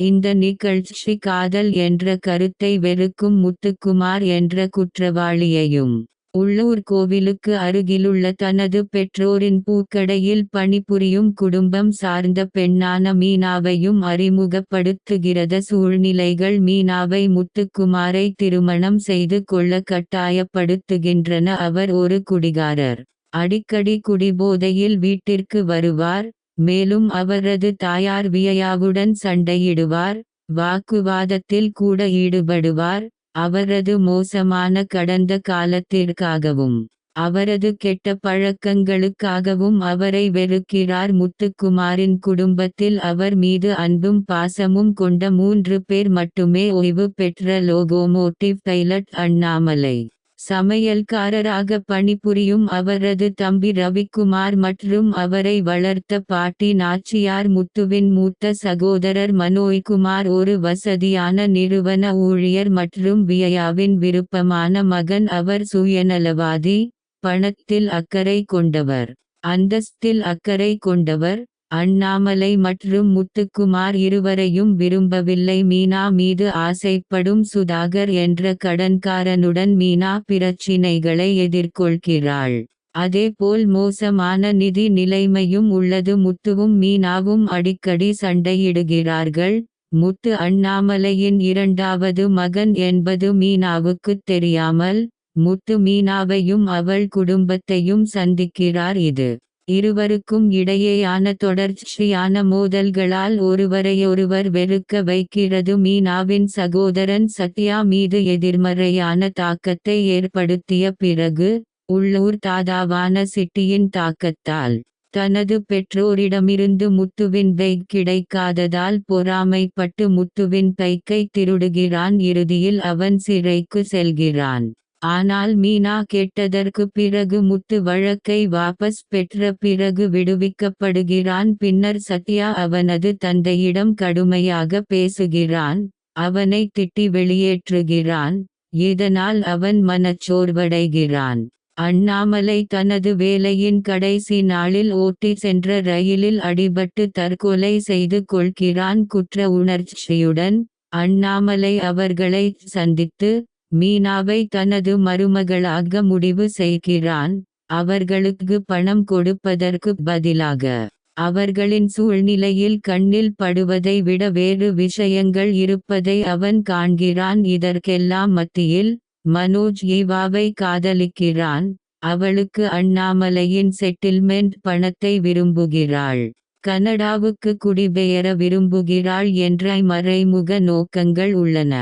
இந்த நிகழ்ச்சி காதல் என்ற கருத்தை வெறுக்கும் முத்துக்குமார் என்ற குற்றவாளியையும் உள்ளூர் கோவிலுக்கு அருகிலுள்ள தனது பெற்றோரின் பூக்கடையில் பணிபுரியும் குடும்பம் சார்ந்த பெண்ணான மீனாவையும் அறிமுகப்படுத்துகிறது. சூழ்நிலைகள் மீனாவை முத்துக்குமாரை திருமணம் செய்து கொள்ள கட்டாயப்படுத்துகின்றன. அவர் ஒரு குடிகாரர். அடிக்கடி குடிபோதையில் வீட்டிற்கு வருவார். மேலும் அவரது தாயார் வியாவுடன் சண்டையிடுவார். வாக்குவாதத்தில் கூட ஈடுபடுவார். அவரது மோசமான கடந்த காலத்திற்காகவும் அவரது கெட்ட பழக்கங்களுக்காகவும் அவரை வெறுக்கிறார். முத்துக்குமாரின் குடும்பத்தில் அவர் மீது அன்பும் பாசமும் கொண்ட 3 பேர் மட்டுமே. ஓய்வு பெற்ற லோகோமோட்டிவ் பைலட் அண்ணாமலை, சமையல்காரராக பணிபுரியும் அவரது தம்பி ரவிக்குமார் மற்றும் அவரை வளர்த்த பாட்டி நாச்சியார். முத்துவின் மூத்த சகோதரர் மனோய்குமார் ஒரு வசதியான நிறுவன ஊழியர் மற்றும் வியாவின் விருப்பமான மகன். அவர் சுயநலவாதி, பணத்தில் அக்கறை கொண்டவர், அந்தஸ்தில் அக்கறை கொண்டவர். அண்ணாமலை மற்றும் முத்துக்குமார் இருவரையும் விரும்பவில்லை. மீனா மீது ஆசைப்படும் சுதாகர் என்ற கடன்காரனுடன் மீனா பிரச்சினைகளை எதிர்கொள்கிறாள். அதேபோல் மோசமான நிதி நிலைமையும் உள்ளது. முத்துவும் மீனாவும் அடிக்கடி சண்டையிடுகிறார்கள். முத்து அண்ணாமலையின் 2வது மகன் என்பது மீனாவுக்குத் தெரியாமல் முத்து மீனாவையும் அவள் குடும்பத்தையும் சந்திக்கிறார். இது இருவருக்கும் இடையேயான தொடர்ச்சியான மோதல்களால் ஒருவரையொருவர் வெறுக்க வைக்கிறது. மீனாவின் சகோதரன் சத்யா மீது எதிர்மறையான தாக்கத்தை ஏற்படுத்திய பிறகு உள்ளூர் தாதாவான சிட்டியின் தாக்கத்தால் தனது பெற்றோரிடமிருந்து முத்துவின் பைக் கிடைக்காததால் பொறாமைப்பட்டு முத்துவின் பைக்கை திருடுகிறான். இறுதியில் அவன் சிறைக்கு செல்கிறான். ஆனால் மீனா கேட்டதற்கு பிறகு முத்து வழக்கை வாபஸ் பெற்ற பிறகு விடுவிக்கப்படுகிறான். பின்னர் சத்யா அவனது தந்தையிடம் கடுமையாக பேசுகிறான். அவனை திட்டி வெளியேற்றுகிறான். இதனால் அவன் மனச்சோர்வடைகிறான். அண்ணாமலை தனது வேலையின் கடைசி நாளில் ஓட்டி சென்ற ரயிலில் அடிபட்டு தற்கொலை செய்து கொள்கிறான். குற்ற உணர்ச்சியுடன் அண்ணாமலை அவர்களை சந்தித்து மீனாவை தனது மருமகளாக முடிவு செய்கிறான். அவர்களுக்கு பணம் கொடுப்பதற்கு பதிலாக அவர்களின் சூழ்நிலையில் கண்ணில் படுவதை விட வேறு விஷயங்கள் இருப்பதை அவன் காண்கிறான். இதற்கெல்லாம் மத்தியில் மனோஜ் ஈவாவை காதலிக்கிறான். அவளுக்கு அண்ணாமலையின் செட்டில்மெண்ட் பணத்தை விரும்புகிறாள். கனடாவுக்கு குடிபெயர விரும்புகிறாள் என்ற மறைமுக நோக்கங்கள் உள்ளன.